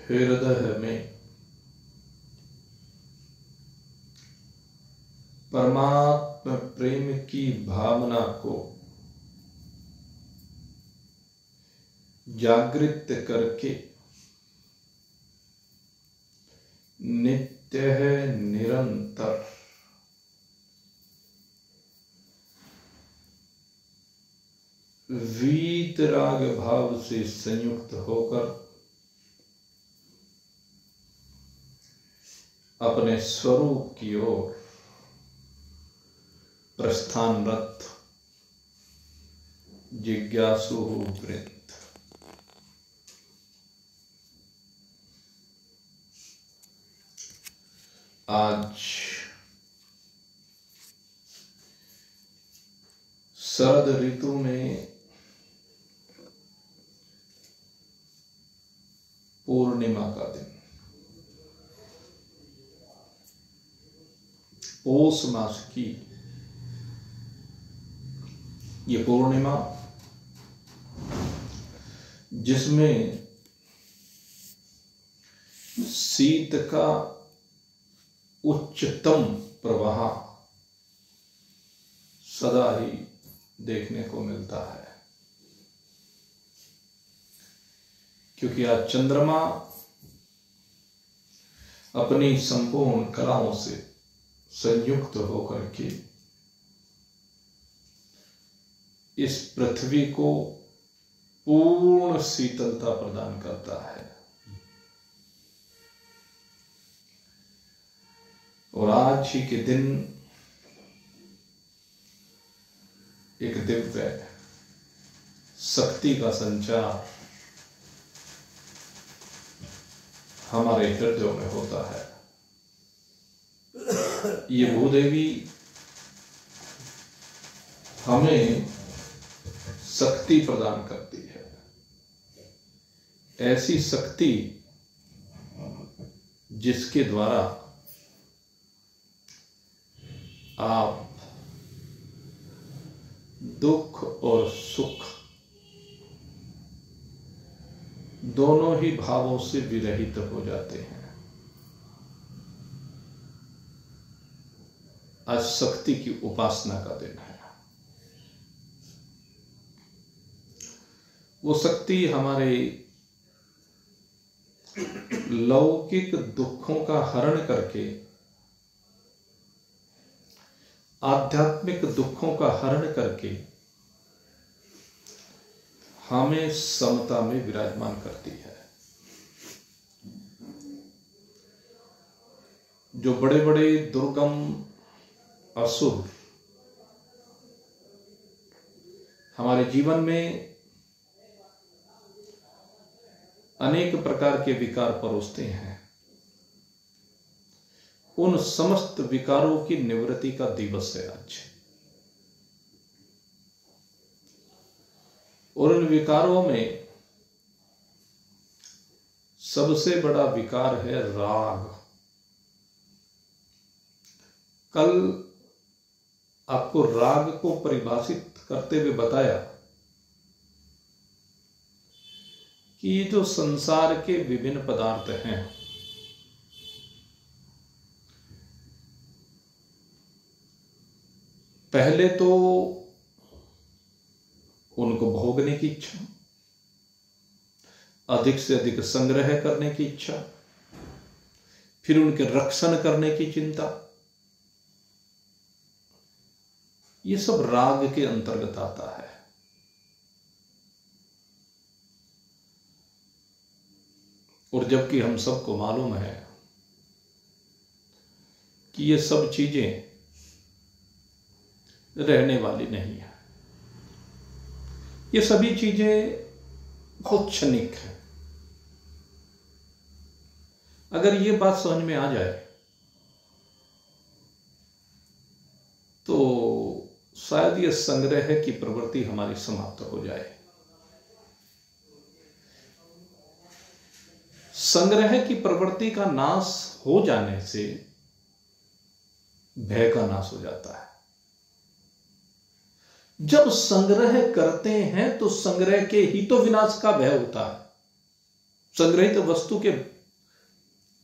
हृदय में परमात्मा प्रेम की भावना को जागृत करके नित्य है निरंतर वीतराग भाव से संयुक्त होकर अपने स्वरूप की ओर प्रस्थानरत जिज्ञासु वृंद, आज शरद ऋतु में पूर्णिमा का दिन, पौष मास की ये पूर्णिमा, जिसमें शीत का उच्चतम प्रवाह सदा ही देखने को मिलता है, क्योंकि आज चंद्रमा अपनी संपूर्ण कलाओं से संयुक्त होकर के इस पृथ्वी को पूर्ण शीतलता प्रदान करता है। और आज ही के दिन एक दिव्य शक्ति का संचार हमारे हृदयों में होता है। ये भूदेवी हमें शक्ति प्रदान करती है, ऐसी शक्ति जिसके द्वारा आप दुख और सुख दोनों ही भावों से विरहित हो जाते हैं। आज शक्ति की उपासना का दिन है। वो शक्ति हमारे लौकिक दुखों का हरण करके आध्यात्मिक दुखों का हरण करके हमें समता में विराजमान करती है। जो बड़े बड़े दुर्गम असुर हमारे जीवन में अनेक प्रकार के विकार परोसते हैं, उन समस्त विकारों की निवृत्ति का दिवस है आज। और उन विकारों में सबसे बड़ा विकार है राग। कल आपको राग को परिभाषित करते हुए बताया कि ये जो संसार के विभिन्न पदार्थ हैं, पहले तो उनको भोगने की इच्छा, अधिक से अधिक संग्रह करने की इच्छा, फिर उनके रक्षण करने की चिंता, ये सब राग के अंतर्गत आता है। और जबकि हम सबको मालूम है कि ये सब चीजें रहने वाली नहीं है, ये सभी चीजें बहुत क्षणिक है। अगर ये बात समझ में आ जाए तो शायद ये संग्रह की प्रवृत्ति हमारी समाप्त हो जाए। संग्रह की प्रवृत्ति का नाश हो जाने से भय का नाश हो जाता है। जब संग्रह करते हैं तो संग्रह के ही तो विनाश का भय होता है। संग्रहित वस्तु के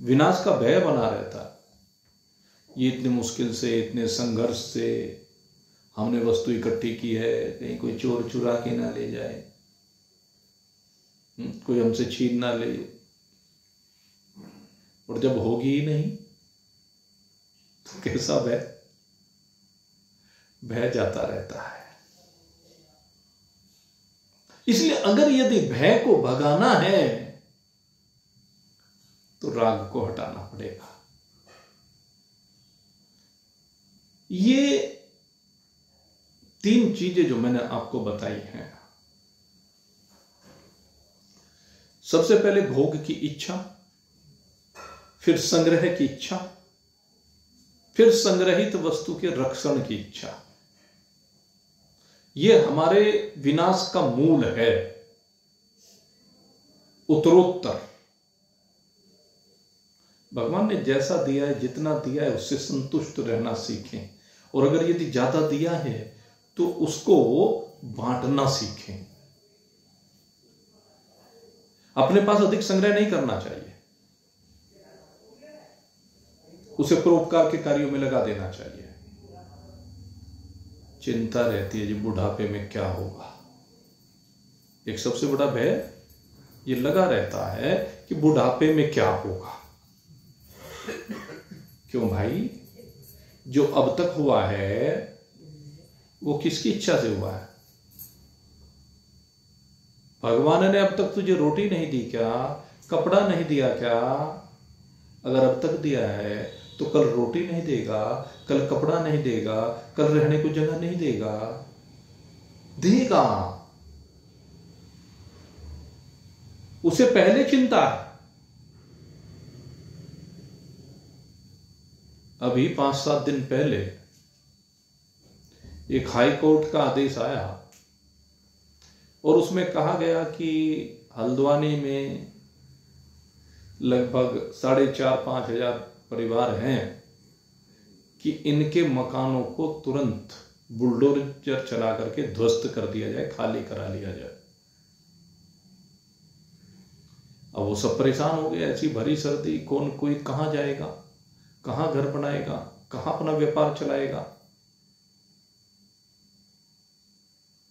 विनाश का भय बना रहता है। ये इतने मुश्किल से, इतने संघर्ष से हमने वस्तु इकट्ठी की है, कहीं कोई चोर चुरा के ना ले जाए, कोई हमसे छीन ना ले, और जब होगी ही नहीं तो कैसा भय जाता रहता है। इसलिए अगर यदि भय को भगाना है तो राग को हटाना पड़ेगा। ये 3 चीजें जो मैंने आपको बताई हैं, सबसे पहले भोग की इच्छा, फिर संग्रह की इच्छा, फिर संग्रहित वस्तु के रक्षण की इच्छा। यह हमारे विनाश का मूल है। उत्तरोत्तर भगवान ने जैसा दिया है, जितना दिया है, उससे संतुष्ट रहना सीखें, और अगर यदि ज्यादा दिया है तो उसको बांटना सीखें। अपने पास अधिक संग्रह नहीं करना चाहिए, उसे परोपकार के कार्यों में लगा देना चाहिए। चिंता रहती है जी बुढ़ापे में क्या होगा, एक सबसे बड़ा भय ये लगा रहता है कि बुढ़ापे में क्या होगा। क्यों भाई, जो अब तक हुआ है वो किसकी इच्छा से हुआ है? भगवान ने अब तक तुझे रोटी नहीं दी क्या, कपड़ा नहीं दिया क्या? अगर अब तक दिया है तो कल रोटी नहीं देगा, कल कपड़ा नहीं देगा, कल रहने को जगह नहीं देगा, देगा। उसे पहले चिंता है। अभी 5-7 दिन पहले एक हाई कोर्ट का आदेश आया और उसमें कहा गया कि हल्द्वानी में लगभग 4,500-5 हजार परिवार हैं कि इनके मकानों को तुरंत बुलडोजर चला करके ध्वस्त कर दिया जाए, खाली करा लिया जाए। अब वो सब परेशान हो गए, ऐसी भरी सर्दी, कौन कोई कहां जाएगा, कहां घर बनाएगा, कहां अपना व्यापार चलाएगा।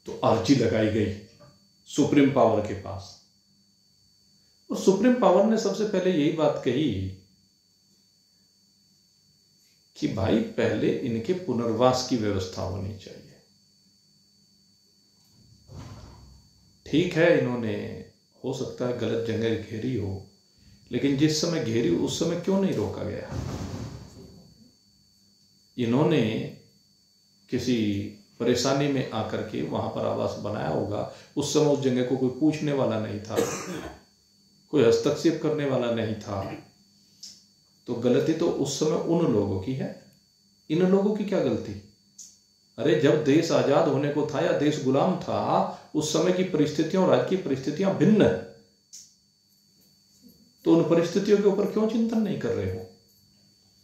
तो अर्जी लगाई गई सुप्रीम पावर के पास, और सुप्रीम पावर ने सबसे पहले यही बात कही कि भाई पहले इनके पुनर्वास की व्यवस्था होनी चाहिए। ठीक है, इन्होंने हो सकता है गलत जगह घेरी हो, लेकिन जिस समय घेरी उस समय क्यों नहीं रोका गया? इन्होंने किसी परेशानी में आकर के वहां पर आवास बनाया होगा, उस समय उस जगह को कोई पूछने वाला नहीं था, कोई हस्तक्षेप करने वाला नहीं था। तो गलती तो उस समय उन लोगों की है, इन लोगों की क्या गलती? अरे जब देश आजाद होने को था या देश गुलाम था, उस समय की परिस्थितियां और आज की परिस्थितियां भिन्न है। तो उन परिस्थितियों के ऊपर क्यों चिंतन नहीं कर रहे हो?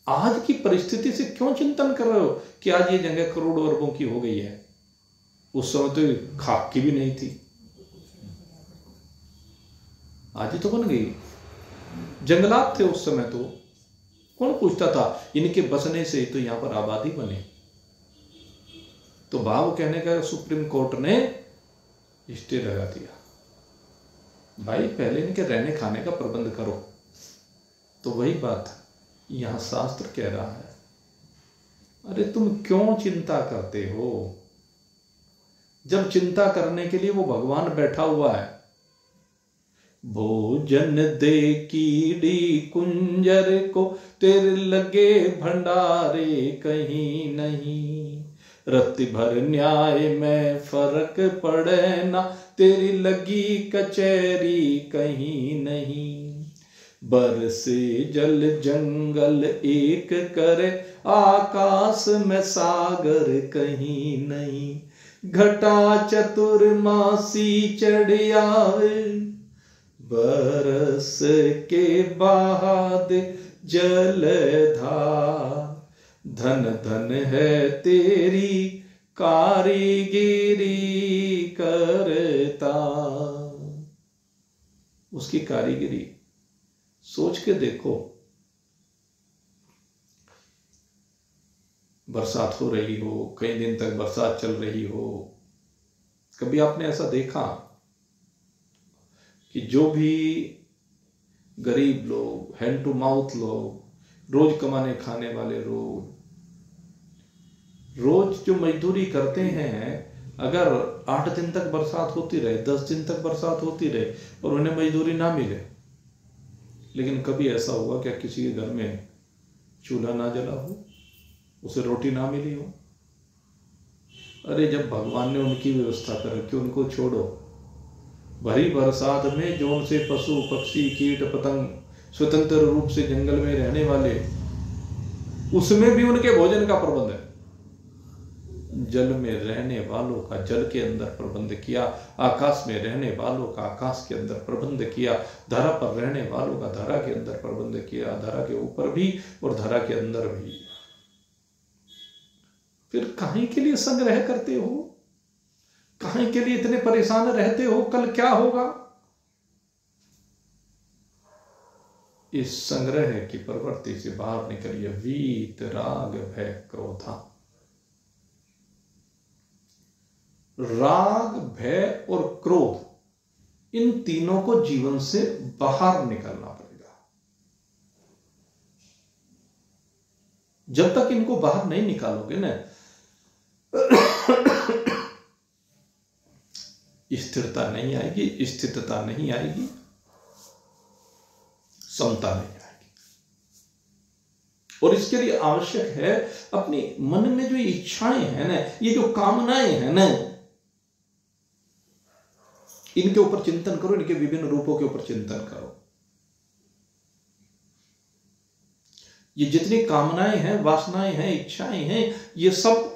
आज की परिस्थिति से क्यों चिंतन कर रहे हो कि आज ये जगह करोड़ों अरबों की हो गई है? उस समय तो खाक की भी नहीं थी, आज ही तो बन गई। जंगलात थे उस समय, तो कौन पूछता था? इनके बसने से तो यहां पर आबादी बने। तो भाव कहने का सुप्रीम कोर्ट ने स्टे लगा दिया, भाई पहले इनके रहने खाने का प्रबंध करो। तो वही बात यहां शास्त्र कह रहा है, अरे तुम क्यों चिंता करते हो? जब चिंता करने के लिए वो भगवान बैठा हुआ है। भोजन दे कीड़ी कुंजर को, तेरे लगे भंडारे कहीं नहीं। रत्ती भर न्याय में फर्क पड़े ना, तेरी लगी कचहरी कहीं नहीं। बरसे जल जंगल एक करे, आकाश में सागर कहीं नहीं। घटा चतुर्मासी चढ़ आवे, बरस के बाद जलधार। धन धन है तेरी कारीगिरी करता। उसकी कारीगिरी सोच के देखो, बरसात हो रही हो, कई दिन तक बरसात चल रही हो, कभी आपने ऐसा देखा कि जो भी गरीब लोग, हैंड टू माउथ लोग, रोज कमाने खाने वाले लोग, रोज जो मजदूरी करते हैं, अगर 8 दिन तक बरसात होती रहे, 10 दिन तक बरसात होती रहे और उन्हें मजदूरी ना मिले, लेकिन कभी ऐसा हुआ क्या किसी के घर में चूल्हा ना जला हो, उसे रोटी ना मिली हो? अरे जब भगवान ने उनकी व्यवस्था कर रखी, उनको छोड़ो। भरी बरसात में जो उनसे पशु पक्षी कीट पतंग स्वतंत्र रूप से जंगल में रहने वाले, उसमें भी उनके भोजन का प्रबंध है। जल में रहने वालों का जल के अंदर प्रबंध किया, आकाश में रहने वालों का आकाश के अंदर प्रबंध किया, धरा पर रहने वालों का धरा के अंदर प्रबंध किया, धरा के ऊपर भी और धरा के अंदर भी। फिर काहे के लिए संग्रह करते हो? काहे के लिए इतने परेशान रहते हो? कल क्या होगा? इस संग्रह की प्रवृत्ति से बाहर निकलिए। वीत राग भय क्रोधा। राग, भय और क्रोध, इन तीनों को जीवन से बाहर निकलना पड़ेगा। जब तक इनको बाहर नहीं निकालोगे ना, स्थिरता नहीं आएगी, स्थिरता नहीं आएगी, समता नहीं आएगी। और इसके लिए आवश्यक है अपनी मन में जो इच्छाएं हैं ना, ये जो कामनाएं हैं ना, इनके ऊपर चिंतन करो, इनके विभिन्न रूपों के ऊपर चिंतन करो। ये जितनी कामनाएं हैं, वासनाएं हैं, इच्छाएं हैं, ये सब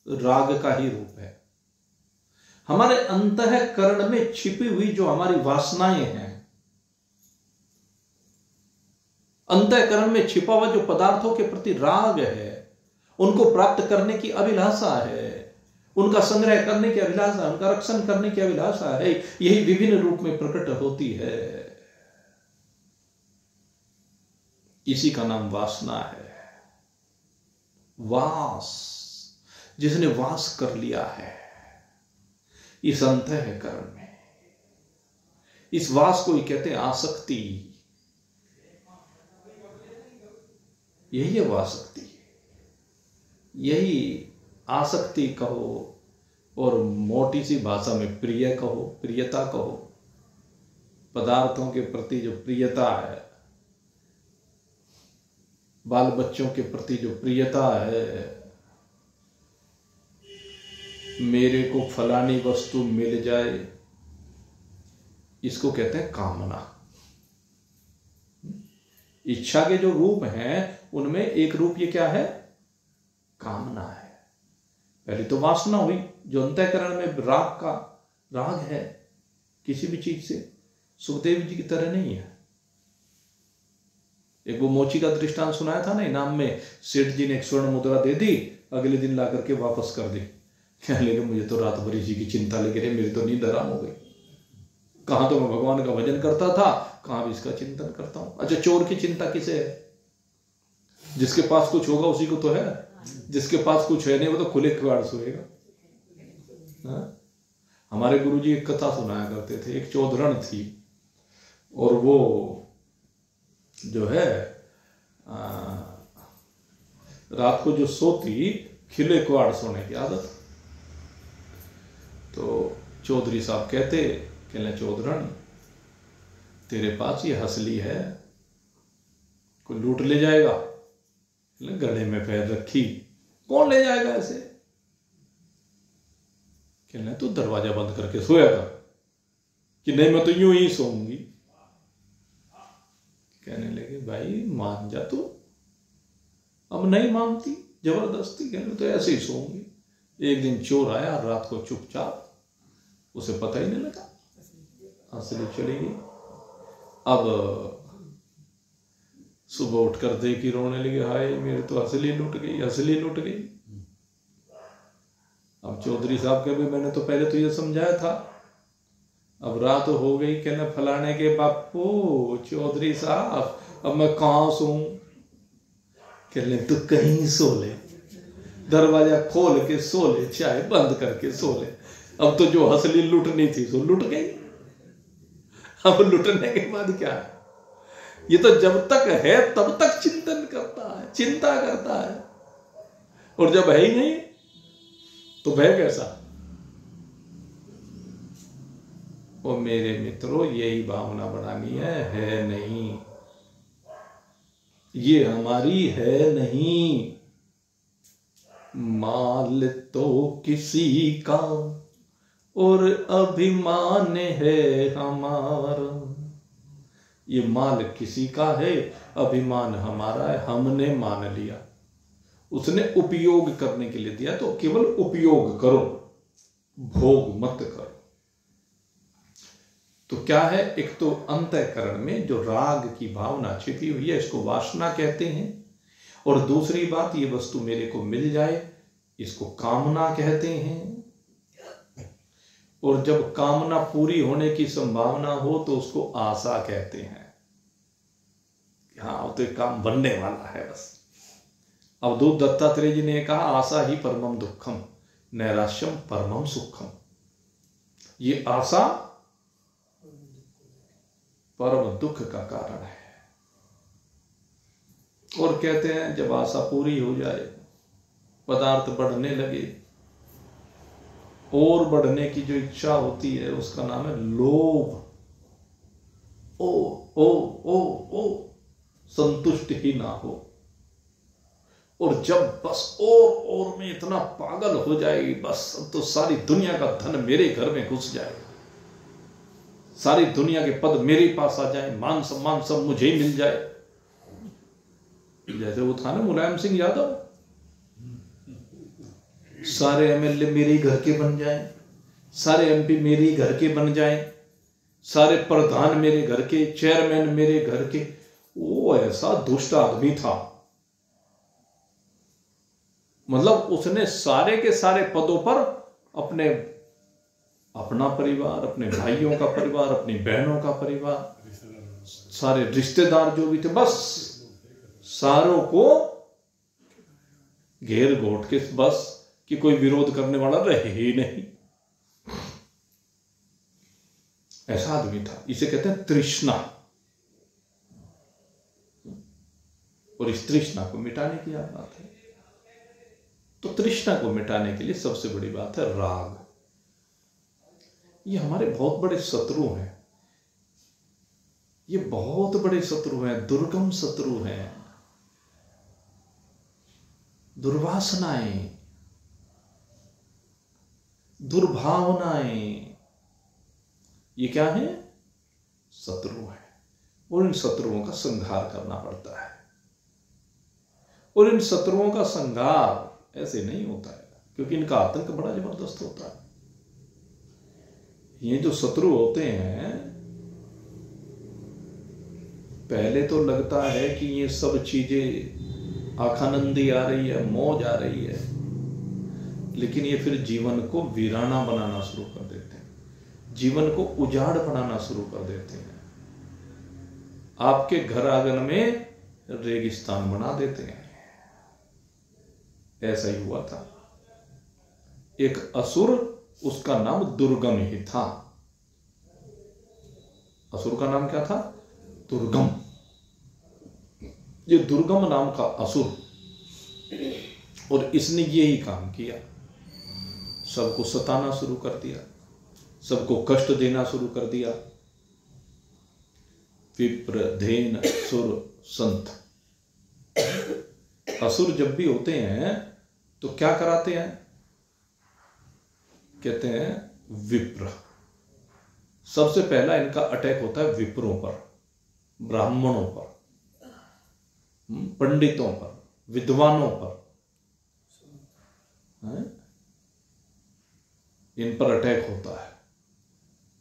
राग का ही रूप है। हमारे अंतःकरण में छिपी हुई जो हमारी वासनाएं हैं, अंतःकरण में छिपा हुआ जो पदार्थों के प्रति राग है, उनको प्राप्त करने की अभिलाषा है, उनका संग्रह करने की अभिलाषा, उनका रक्षण करने की अभिलाषा है, यही विभिन्न रूप में प्रकट होती है। इसी का नाम वासना है। वास, जिसने वास कर लिया है इस अंतःकरण में, इस वास को ही कहते हैं आसक्ति। यही है वासक्ति, यही आसक्ति कहो और मोटी सी भाषा में प्रिय कहो, प्रियता कहो। पदार्थों के प्रति जो प्रियता है, बाल बच्चों के प्रति जो प्रियता है, मेरे को फलानी वस्तु मिल जाए, इसको कहते हैं कामना। इच्छा के जो रूप हैं उनमें एक रूप ये क्या है? कामना है। पहले तो वासना हुई, जो अंतःकरण में राग है किसी भी चीज से। सुखदेव जी की तरह नहीं है। एक वो मोची का दृष्टांत सुनाया था ना, इनाम में सेठ जी ने एक स्वर्ण मुद्रा दे दी, अगले दिन ला करके वापस कर दी। कहने लगे मुझे तो रात भर इसी की चिंता लगी रही, मेरी तो नींद हराम हो गई। कहां तो मैं भगवान का भजन करता था, कहां भी इसका चिंतन करता हूं। अच्छा, चोर की चिंता किसे है? जिसके पास कुछ होगा उसी को तो है, जिसके पास कुछ है नहीं वो तो खुले किवाड़ सोएगा। हमारे गुरुजी एक कथा सुनाया करते थे। एक चौधरण थी और वो जो है रात को जो सोती, खिले किवाड़ सोने की आदत। तो चौधरी साहब कहते चौधरण तेरे पास ये हंसली है, कोई लूट ले जाएगा? गले में पैर रखी, कौन ले जाएगा ऐसे? कहने तू दरवाजा बंद करके सोया था। कि नहीं मैं तो यूं ही सोऊंगी। कहने लगे भाई मान जा तू। अब नहीं मानती, जबरदस्ती। कहने तो ऐसे ही सोऊंगी। एक दिन चोर आया रात को चुपचाप, उसे पता ही नहीं लगा, हंसली चली गई। अब सुबह उठकर देखी, रोने लगे, हाय मेरी तो हंसली लूट गई, हंसली लूट गई। अब चौधरी साहब के भी मैंने तो पहले तो ये समझाया था। अब रात हो गई, कहने फलाने के बापू चौधरी साहब अब मैं कहां सोऊं? कहने तू कहीं सो ले, दरवाजा खोल के सो ले, चाहे बंद करके सो ले। अब तो जो हसली लुटनी थी तो लुट गई। अब लुटने के बाद क्या है? ये तो जब तक है तब तक चिंतन करता है, चिंता करता है, और जब है ही नहीं तो भय कैसा? ओ मेरे मित्रों, यही भावना बनानी है नहीं, ये हमारी है नहीं। माल तो किसी का और अभिमान है हमारा। ये माल किसी का है, अभिमान हमारा है, हमने मान लिया। उसने उपयोग करने के लिए दिया तो केवल उपयोग करो, भोग मत करो। तो क्या है? एक तो अंतःकरण में जो राग की भावना छिपी हुई है, इसको वासना कहते हैं। और दूसरी बात, ये वस्तु मेरे को मिल जाए, इसको कामना कहते हैं। और जब कामना पूरी होने की संभावना हो तो उसको आशा कहते हैं। हाँ, तो एक काम बनने वाला है बस। अवधूत दत्तात्रेय जी ने कहा, आशा ही परमम दुखम, नैराश्यम परमम सुखम। ये आशा परम दुख का कारण है। और कहते हैं जब आशा पूरी हो जाए, पदार्थ बढ़ने लगे, और बढ़ने की जो इच्छा होती है उसका नाम है लोभ। ओ ओ ओ ओ संतुष्ट ही ना हो। और जब बस और में इतना पागल हो जाएगी, बस अब तो सारी दुनिया का धन मेरे घर में घुस जाएगा, सारी दुनिया के पद मेरे पास आ जाए, मान सम्मान सब मुझे ही मिल जाए। जैसे वो था ना मुलायम सिंह यादव, सारे एमएलए मेरे ही घर के बन जाएं, सारे एमपी मेरे ही घर के बन जाएं, सारे प्रधान मेरे घर के, चेयरमैन मेरे घर के। वो ऐसा दुष्ट आदमी था। मतलब उसने सारे के सारे पदों पर अपना परिवार, अपने भाइयों का परिवार, अपनी बहनों का परिवार, सारे रिश्तेदार जो भी थे, बस सारों को घेर घोट के, बस कि कोई विरोध करने वाला रहे ही नहीं। ऐसा आदमी था। इसे कहते हैं तृष्णा। और इस तृष्णा को मिटाने की बात है। तो तृष्णा को मिटाने के लिए सबसे बड़ी बात है राग। ये हमारे बहुत बड़े शत्रु हैं। ये बहुत बड़े शत्रु हैं, दुर्गम शत्रु हैं। दुर्वासनाएं, दुर्भावनाएं, ये क्या है? शत्रु है। और इन शत्रुओं का संहार करना पड़ता है। और इन शत्रुओं का संहार ऐसे नहीं होता है, क्योंकि इनका आतंक बड़ा जबरदस्त होता है। ये जो शत्रु होते हैं, पहले तो लगता है कि ये सब चीजें आखानंदी आ रही है, मौज आ रही है, लेकिन ये फिर जीवन को वीराना बनाना शुरू कर देते हैं, जीवन को उजाड़ बनाना शुरू कर देते हैं, आपके घर आंगन में रेगिस्तान बना देते हैं। ऐसा ही हुआ था। एक असुर, उसका नाम दुर्गम ही था। असुर का नाम क्या था? दुर्गम। ये दुर्गम नाम का असुर, और इसने यही काम किया, सबको सताना शुरू कर दिया, सबको कष्ट देना शुरू कर दिया। विप्र, धेन, सुर, संत। असुर जब भी होते हैं तो क्या कराते हैं? कहते हैं विप्र। सबसे पहला इनका अटैक होता है विप्रों पर, ब्राह्मणों पर, पंडितों पर, विद्वानों पर। इन पर अटैक होता है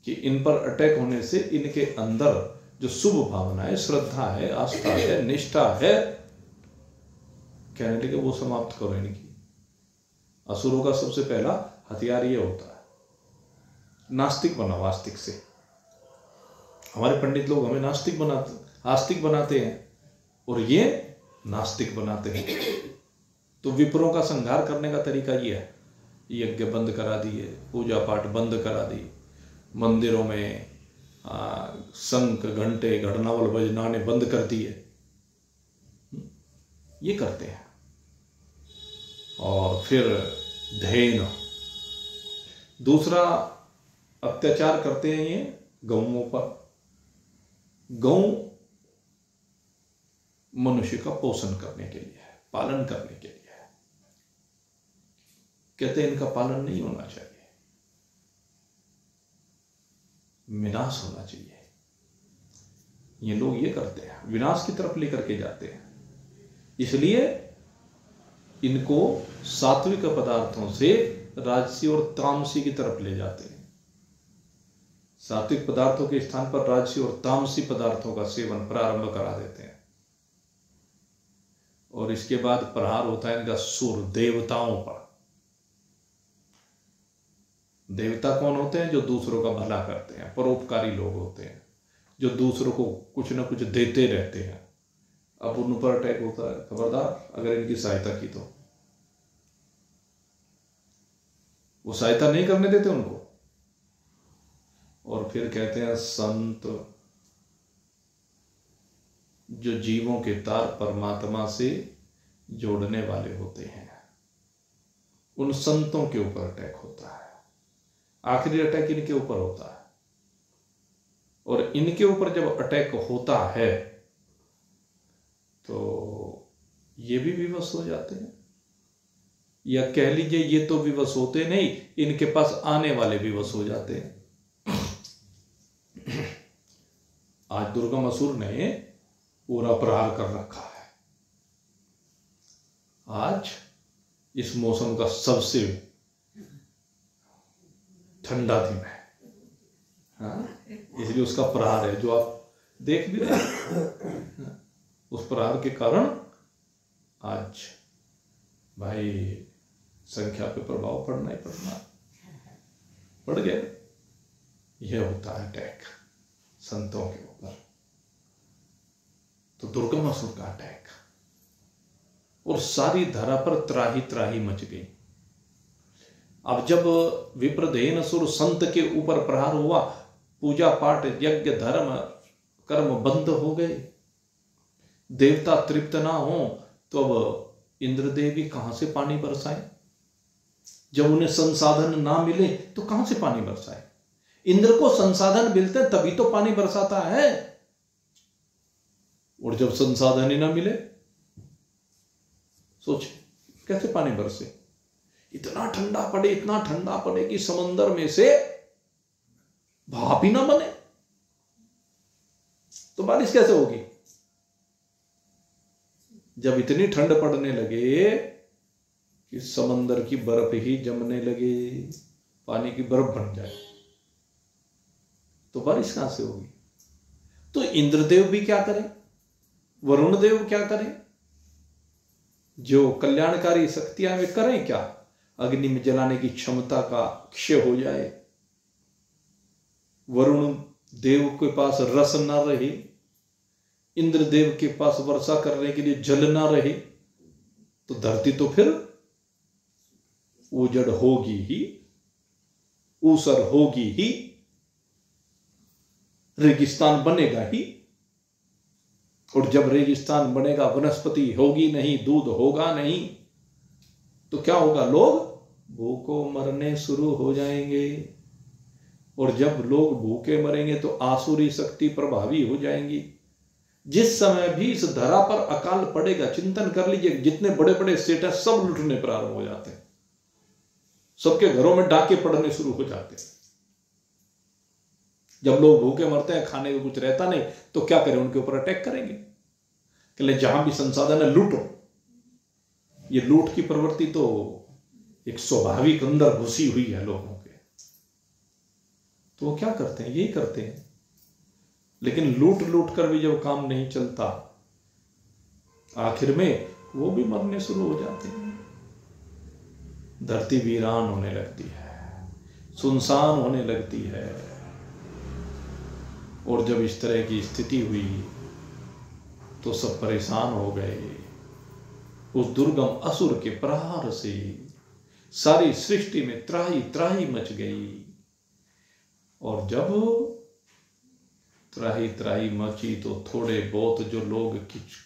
कि इन पर अटैक होने से इनके अंदर जो शुभ भावना है, श्रद्धा है, आस्था है, निष्ठा है, कहने लगे वो समाप्त करो इनकी। असुरों का सबसे पहला हथियार ये होता है, नास्तिक बनाओ आस्तिक से। हमारे पंडित लोग हमें आस्तिक बनाते हैं, और ये नास्तिक बनाते हैं। तो विप्रों का संहार करने का तरीका ये है, यज्ञ बंद करा दिए, पूजा पाठ बंद करा दी, मंदिरों में शंख घंटे घड़नावल बजनाने बंद कर दिए, ये करते हैं। और फिर धैन, दूसरा अत्याचार करते हैं ये गौओं पर। गौ मनुष्य का पोषण करने के लिए है, पालन करने के लिए है। कहते हैं इनका पालन नहीं होना चाहिए, विनाश होना चाहिए। ये लोग ये करते हैं, विनाश की तरफ लेकर के जाते हैं। इसलिए इनको सात्विक पदार्थों से राजसी और तामसी की तरफ ले जाते हैं। सात्विक पदार्थों के स्थान पर राजसी और तामसी पदार्थों का सेवन प्रारंभ करा देते हैं। और इसके बाद प्रहार होता है इनका सुर देवताओं पर। देवता कौन होते हैं? जो दूसरों का भला करते हैं, परोपकारी लोग होते हैं, जो दूसरों को कुछ ना कुछ देते रहते हैं। अब उन पर अटैक होता है, खबरदार अगर इनकी सहायता की तो। वो सहायता नहीं करने देते उनको। और फिर कहते हैं संत, जो जीवों के तार परमात्मा से जोड़ने वाले होते हैं, उन संतों के ऊपर अटैक होता है। आखिरी अटैक इनके ऊपर होता है। और इनके ऊपर जब अटैक होता है तो ये भी विवश हो जाते हैं, या कह लीजिए ये तो विवश होते नहीं, इनके पास आने वाले विवश हो जाते हैं। आज दुर्गम असुर ने पूरा प्रहार कर रखा है। आज इस मौसम का सबसे ठंडा दिन है, हाँ? इसलिए उसका प्रहार है जो आप देख भी रहे हैं। उस प्रहार के कारण आज भाई संख्या पे प्रभाव पड़ना ही पड़ गया। यह होता है अटैक संतों के ऊपर। तो दुर्गम असुर का अटैक, और सारी धरा पर त्राही त्राही मच गई। अब जब विप्रधेन असुर संत के ऊपर प्रहार हुआ, पूजा पाठ यज्ञ धर्म कर्म बंद हो गए, देवता तृप्त ना हो, तो अब इंद्रदेवी कहां से पानी बरसाए? जब उन्हें संसाधन ना मिले तो कहां से पानी बरसाए? इंद्र को संसाधन मिलते तभी तो पानी बरसाता है। और जब संसाधन ही ना मिले, सोच कैसे पानी बरसे? इतना ठंडा पड़े, इतना ठंडा पड़े कि समंदर में से भाप ही ना बने, तो बारिश कैसे होगी? जब इतनी ठंड पड़ने लगे कि समंदर की बर्फ ही जमने लगे, पानी की बर्फ बन जाए, तो बारिश कहां से होगी? तो इंद्रदेव भी क्या करें, वरुण देव क्या करें? जो कल्याणकारी शक्तियां वे करें क्या? अग्नि में जलाने की क्षमता का क्षय हो जाए, वरुण देव के पास रस ना रहे, इंद्रदेव के पास वर्षा करने के लिए जल ना रहे, तो धरती तो फिर उजड़ होगी ही, ऊसर होगी ही, रेगिस्तान बनेगा ही। और जब रेगिस्तान बनेगा, वनस्पति होगी नहीं, दूध होगा नहीं, तो क्या होगा? लोग भूखों मरने शुरू हो जाएंगे। और जब लोग भूखे मरेंगे तो आसुरी शक्ति प्रभावी हो जाएंगी। जिस समय भी इस धरा पर अकाल पड़ेगा, चिंतन कर लीजिए, जितने बड़े बड़े सेठ हैं सब लुटने प्रारंभ हो जाते हैं, सबके घरों में डाके पड़ने शुरू हो जाते हैं। जब लोग भूखे मरते हैं, खाने को कुछ रहता नहीं, तो क्या करें? उनके ऊपर अटैक करेंगे, कि जहां भी संसाधन है लूटो। ये लूट की प्रवृत्ति तो एक स्वाभाविक अंदर घुसी हुई है लोगों के, तो वो क्या करते हैं? यही करते हैं। लेकिन लूट लूट कर भी जब काम नहीं चलता, आखिर में वो भी मरने शुरू हो जाते हैं। धरती वीरान होने लगती है, सुनसान होने लगती है। और जब इस तरह की स्थिति हुई तो सब परेशान हो गए। उस दुर्गम असुर के प्रहार से सारी सृष्टि में त्राही त्राही मच गई। और जब त्राही त्राही मची तो थोड़े बहुत जो लोग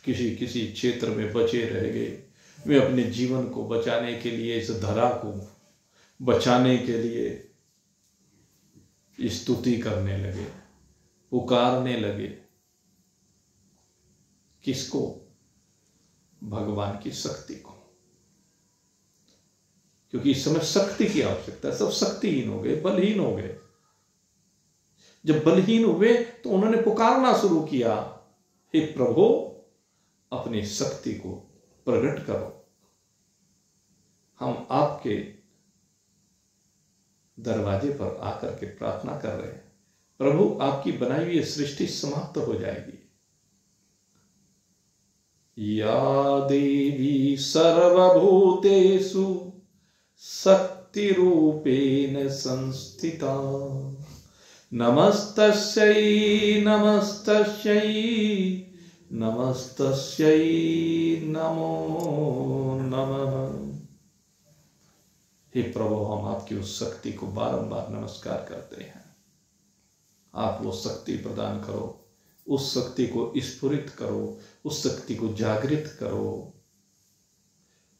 किसी किसी क्षेत्र में बचे रह गए, वे अपने जीवन को बचाने के लिए, इस धरा को बचाने के लिए स्तुति करने लगे, पुकारने लगे। किसको? भगवान की शक्ति को। क्योंकि इस समय शक्ति की आवश्यकता है। सब शक्तिहीन हो गए, बलहीन हो गए। जब बलहीन हुए तो उन्होंने पुकारना शुरू किया, हे प्रभु अपनी शक्ति को प्रकट करो। हम आपके दरवाजे पर आकर के प्रार्थना कर रहे हैं, प्रभु आपकी बनाई हुई सृष्टि समाप्त हो जाएगी। या देवी सर्वभूतेषु शक्ति रूपेण संस्थिता, नमस्तस्यै नमस्तस्यै नमस्तस्यै नमो नमः। हे प्रभु, हम आपकी उस शक्ति को बारंबार नमस्कार करते हैं। आप वो शक्ति प्रदान करो, उस शक्ति को स्फुरित करो, उस शक्ति को जागृत करो।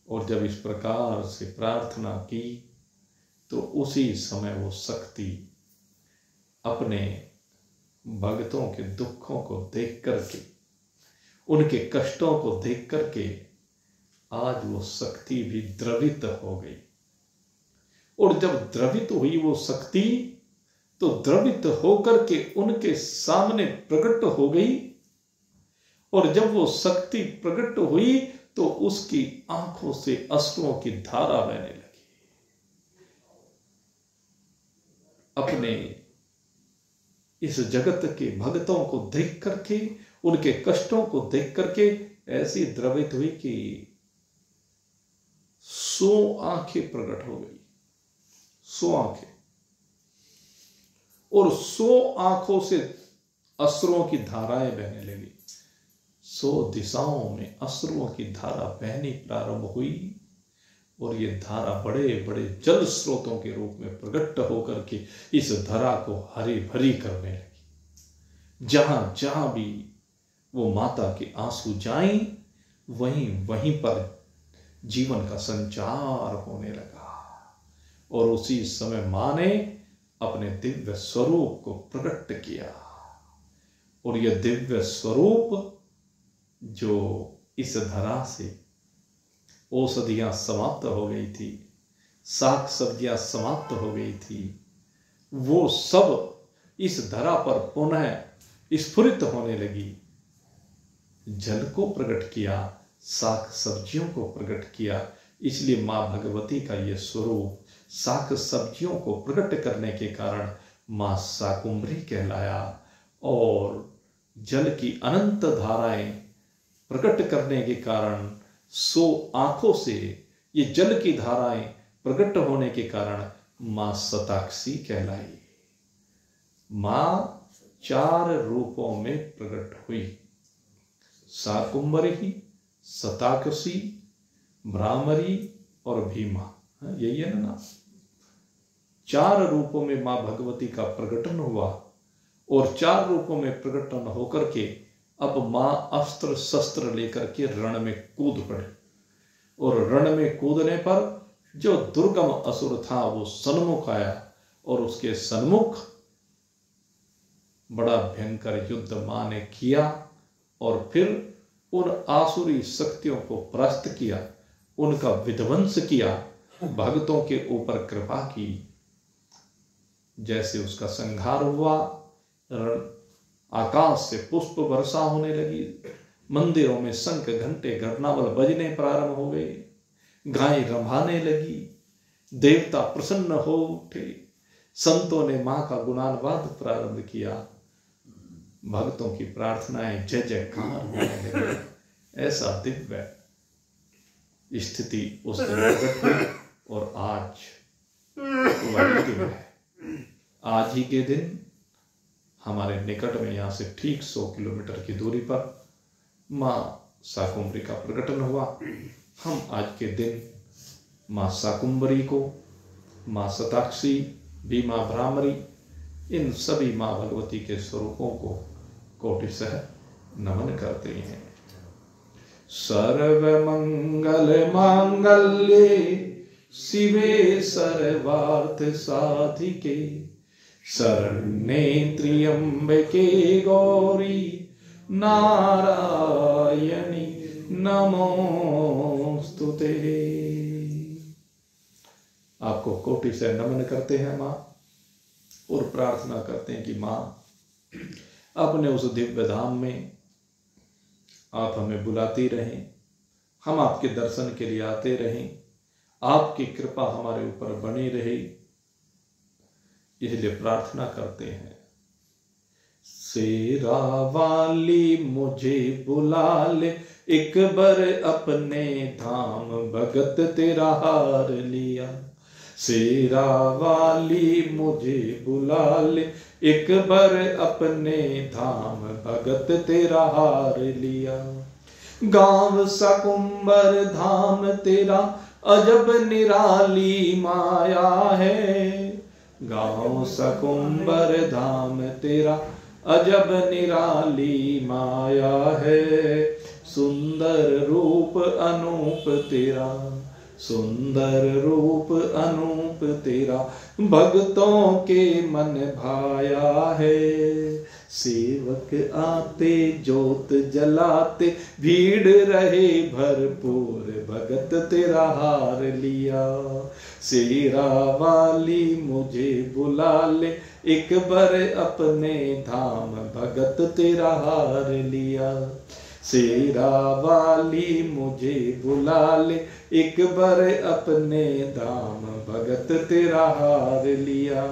और जब इस प्रकार से प्रार्थना की तो उसी समय वो शक्ति अपने भक्तों के दुखों को देख करके, उनके कष्टों को देख करके आज वो शक्ति भी द्रवित हो गई। और जब द्रवित हुई वो शक्ति, तो द्रवित होकर के उनके सामने प्रकट हो गई। और जब वो शक्ति प्रकट हुई तो उसकी आंखों से अश्रुओं की धारा बहने लगी। अपने इस जगत के भक्तों को देख करके, उनके कष्टों को देख करके ऐसी द्रवित हुई कि 100 आंखें प्रकट हो गई। 100 आंखें, और 100 आंखों से अश्रुओं की धाराएं बहने लगी। 100 दिशाओं में अश्रुओं की धारा बहनी प्रारंभ हुई। और ये धारा बड़े बड़े जल स्रोतों के रूप में प्रकट होकर के इस धरा को हरी भरी करने लगी। जहां जहां भी वो माता के आंसू जाएं, वहीं वहीं पर जीवन का संचार होने लगा। और उसी समय मां ने अपने दिव्य स्वरूप को प्रकट किया। और यह दिव्य स्वरूप जो इस धरा से औषधियां समाप्त हो गई थी, साग सब्जियां समाप्त हो गई थी, वो सब इस धरा पर पुनः स्फुरित होने लगी। जल को प्रकट किया, साग सब्जियों को प्रकट किया। इसलिए मां भगवती का ये स्वरूप साग सब्जियों को प्रकट करने के कारण मां शाकुंभरी कहलाया। और जल की अनंत धाराएं प्रकट करने के कारण 100 आंखों से ये जल की धाराएं प्रकट होने के कारण मां शताक्षी कहलाई। मां 4 रूपों में प्रकट हुई, शाकुंभरी, शताक्षी, भ्रामरी और भीमा। यही है ना। 4 रूपों में मां भगवती का प्रकटन हुआ। और 4 रूपों में प्रकटन होकर के अब मां अस्त्र शस्त्र लेकर के रण में कूद पड़े। और रण में कूदने पर जो दुर्गम असुर था वो सन्मुख आया। और उसके सन्मुख बड़ा भयंकर युद्ध मां ने किया। और फिर उन आसुरी शक्तियों को परास्त किया, उनका विध्वंस किया, भक्तों के ऊपर कृपा की। जैसे उसका संहार हुआ, आकाश से पुष्प वर्षा होने लगी, मंदिरों में शंख घंटे घटनावल बजने प्रारंभ हो गए, गायें रंभाने लगी, देवता प्रसन्न हो उठे, संतों ने मां का गुणानुवाद प्रारंभ किया, भक्तों की प्रार्थनाएं जय जयकार होने लगी। ऐसा दिव्य स्थिति उस दिन प्रकट हुई। और आज वही दिन है। आज ही के दिन हमारे निकट में यहाँ से ठीक 100 किलोमीटर की दूरी पर मां शाकुंभरी का प्रकटन हुआ। हम आज के दिन माँ शाकुंभरी को, माँ शताक्षी, भीमा भ्रामरी, इन सभी माँ भगवती के स्वरूपों को कोटिशः नमन करते हैं। सर्व मंगल मांगल्ये शिवे सर्वार्थ साधिके शरण्ये त्र्यंबके गौरी नारायणी नमोस्तुते। आपको कोटि से नमन करते हैं माँ, और प्रार्थना करते हैं कि माँ अपने उस दिव्य धाम में आप हमें बुलाती रहें, हम आपके दर्शन के लिए आते रहें, आपकी कृपा हमारे ऊपर बनी रहे, इसलिए प्रार्थना करते हैं। शेरा वाली मुझे बुला ले, एक बार अपने धाम भगत तेरा हार लिया। शेरा वाली मुझे बुला ले, एक बार अपने धाम भगत तेरा हार लिया। गांव शाकुंभर धाम तेरा अजब निराली माया है। गांव शाकुंभर धाम तेरा अजब निराली माया है। सुंदर रूप अनूप तेरा, सुंदर रूप अनूप तेरा भक्तों के मन भाया है। सेवक आते जोत जलाते, भीड़ रहे भरपूर भगत तेरा हार लिया। शेरा वाली मुझे बुला ले, एक बार अपने धाम भगत तेरा हार लिया। शेरा वाली मुझे बुला ले, एक बार अपने धाम भगत तेरा हार लिया।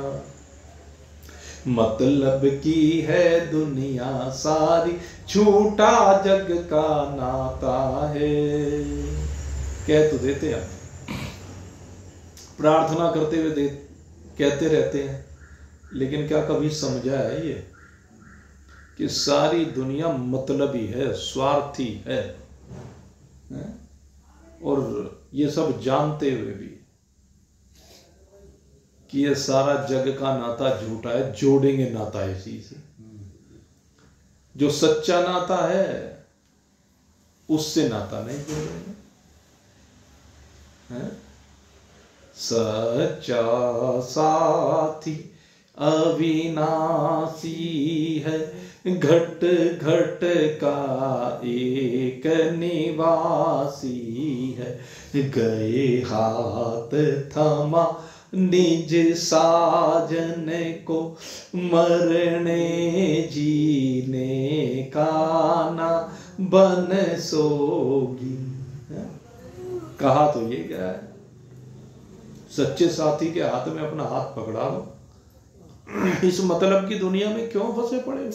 मतलब की है दुनिया सारी, झूठा जग का नाता है। कह तो देते हैं, प्रार्थना करते हुए कहते रहते हैं, लेकिन क्या कभी समझा है ये कि सारी दुनिया मतलबी है, स्वार्थी है? और ये सब जानते हुए भी कि ये सारा जग का नाता झूठा है, जोड़ेंगे नाता इसी से। जो सच्चा नाता है उससे नाता नहीं जोड़ेंगे। सच्चा साथी अविनाशी है, घट घट का एक निवासी है। गए हाथ थमा निज साजन को, मरने जीने का ना बन सोगी। कहा तो ये क्या है, सच्चे साथी के हाथ में अपना हाथ पकड़ा लो। इस मतलब की दुनिया में क्यों फंसे पड़े हो?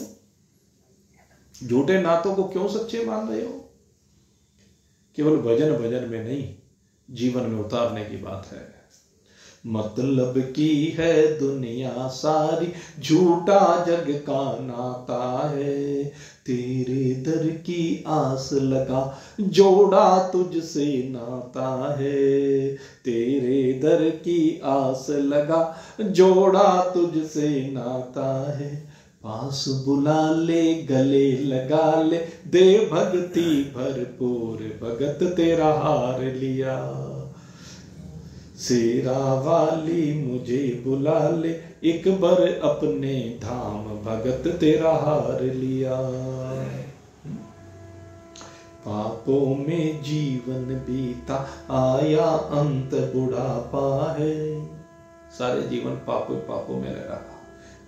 झूठे नातों को क्यों सच्चे मान रहे हो? केवल भजन भजन में नहीं, जीवन में उतारने की बात है। मतलब की है दुनिया सारी, झूठा जग का नाता है। तेरे दर की आस लगा, जोड़ा तुझसे नाता है। तेरे दर की आस लगा, जोड़ा तुझसे नाता है। पास बुला ले, गले लगा ले, दे भक्ति भरपूर भगत तेरा हार लिया। शेरा वाली मुझे बुला ले, एक बार अपने धाम भगत तेरा हार लिया। पापों में जीवन बीता, आया अंत बुढ़ापा है। सारे जीवन पापों में लगा,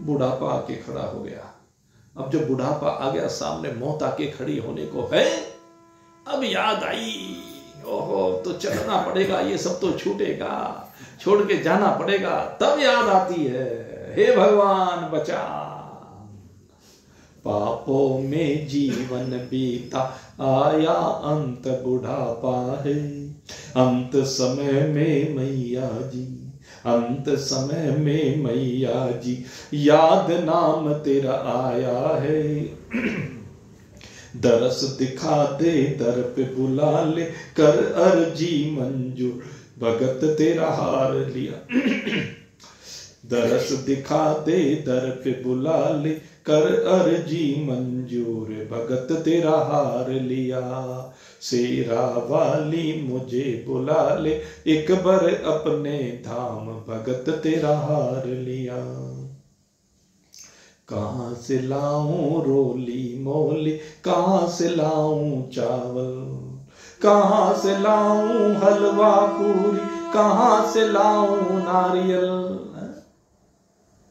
बुढ़ापा आके खड़ा हो गया। अब जब बुढ़ापा आ गया, सामने मौत आके खड़ी होने को है, अब याद आई, ओहो तो चलना पड़ेगा, ये सब तो छूटेगा, छोड़ के जाना पड़ेगा। तब याद आती है, हे भगवान बचा। पापों में जीवन बीता, आया अंत बुढ़ापा है। अंत समय में मैया जी, अंत समय में मैया जी, याद नाम तेरा आया है। दरस दिखा दे दर पे बुला ले, कर अर्जी मंजूर भगत तेरा हार लिया। दरस दिखा दे दर पे बुला ले, कर अर्जी मंजूर भगत तेरा हार लिया। शेरा वाली मुझे बुला ले, एक बार अपने धाम भगत तेरा हार लिया। कहाँ से लाऊं रोली मोली, कहाँ से लाऊं चावल, कहाँ से लाऊं हलवा पूरी, कहाँ से लाऊं नारियल।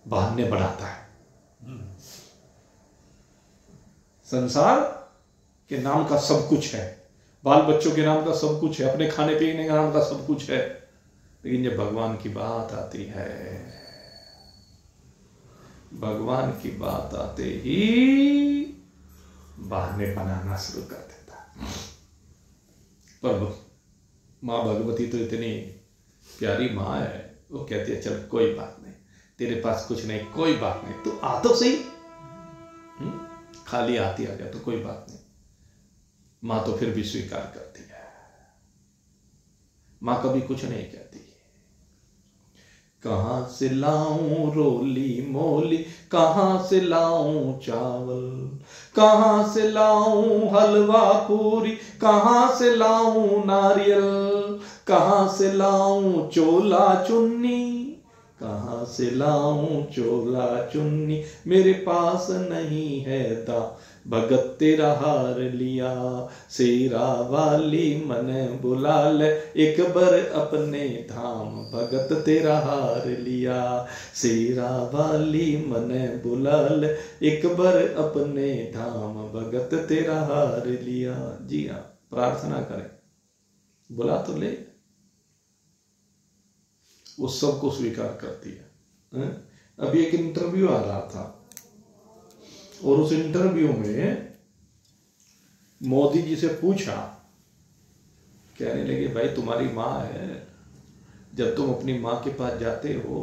बहाने बढ़ाता है। संसार के नाम का सब कुछ है, बाल बच्चों के नाम का सब कुछ है, अपने खाने पीने के नाम का सब कुछ है, लेकिन जब भगवान की बात आती है, भगवान की बात आते ही बहाने बनाना शुरू कर देता। पर माँ भगवती तो इतनी प्यारी माँ है, वो कहती है चल कोई बात नहीं, तेरे पास कुछ नहीं, कोई बात नहीं, तू आ तो सही, खाली आती आ गया तो कोई बात नहीं। मां तो फिर भी स्वीकार करती है, मां कभी कुछ नहीं कहती। कहां से लाऊं रोली मोली, कहां से लाऊं चावल, कहां से लाऊं हलवा पूरी, कहां से लाऊं नारियल, कहां से लाऊं चोला चुन्नी, कहां से लाऊं चोला चुन्नी, मेरे पास नहीं है दा भगत तेरा हार लिया। शेरा वाली मन बुला ले, एक बार अपने धाम भगत तेरा हार लिया। शेरा वाली मन बुला ले, एक बार अपने धाम भगत तेरा हार लिया। जी हाँ, प्रार्थना करें, बुला तो ले, वो सबको स्वीकार करती है। अभी एक इंटरव्यू आ रहा था और उस इंटरव्यू में मोदी जी से पूछा, कहने लगे भाई तुम्हारी माँ है, जब तुम अपनी माँ के पास जाते हो,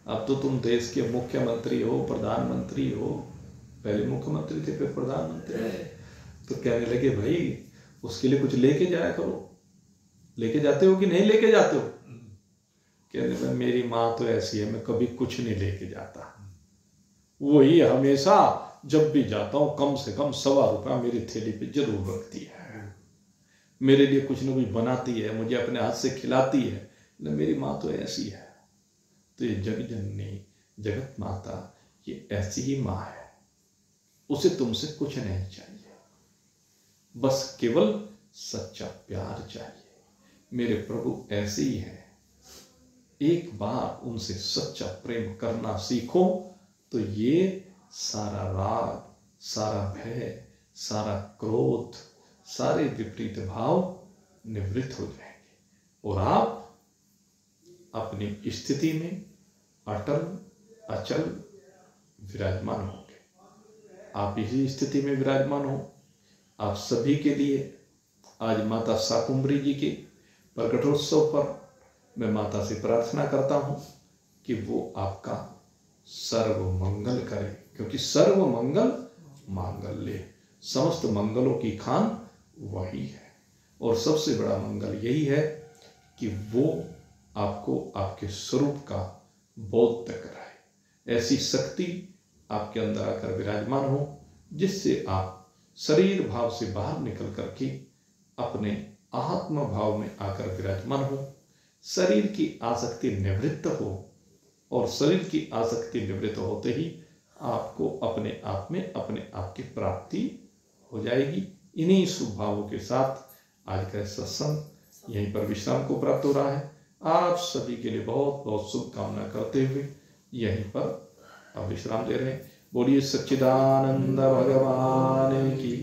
अब तो तुम देश के मुख्यमंत्री हो, प्रधानमंत्री हो, पहले मुख्यमंत्री थे फिर प्रधानमंत्री, तो कहने लगे भाई उसके लिए कुछ लेके जाया करो, लेके जाते हो कि नहीं लेके जाते हो? कहने लगे मेरी माँ तो ऐसी है, मैं कभी कुछ नहीं लेके जाता, वही हमेशा जब भी जाता हूं कम से कम ₹1.25 मेरी थैली पे जरूर रखती है, मेरे लिए कुछ न कुछ बनाती है, मुझे अपने हाथ से खिलाती है। मेरी माँ तो ऐसी है। तो ये जग जननी जगत माता ये ऐसी ही माँ है, उसे तुमसे कुछ नहीं चाहिए, बस केवल सच्चा प्यार चाहिए। मेरे प्रभु ऐसे ही है, एक बार उनसे सच्चा प्रेम करना सीखो तो ये सारा राग, सारा भय, सारा क्रोध, सारे विपरीत भाव निवृत्त हो जाएंगे और आप अपनी स्थिति में अटल अचल विराजमान होंगे। आप इसी स्थिति में विराजमान हो। आप सभी के लिए आज माता शाकुंभरी जी के प्रकटोत्सव पर मैं माता से प्रार्थना करता हूं कि वो आपका सर्व मंगल करे, क्योंकि सर्व मंगल मांगल्य, समस्त मंगलों की खान वही है। और सबसे बड़ा मंगल यही है कि वो आपको आपके स्वरूप का बोध कराए, ऐसी शक्ति आपके अंदर आकर विराजमान हो जिससे आप शरीर भाव से बाहर निकल करके अपने आत्म भाव में आकर विराजमान हो, शरीर की आसक्ति निवृत्त हो और शरीर की आसक्ति निवृत्त होते ही आपको अपने आप में अपने आप की प्राप्ति हो जाएगी। इन्हीं शुभ भावों के साथ आज का सत्संग यहीं पर विश्राम को प्राप्त हो रहा है। आप सभी के लिए बहुत बहुत शुभकामना करते हुए यहीं पर अब विश्राम ले रहे हैं। बोलिए सच्चिदानंद भगवान की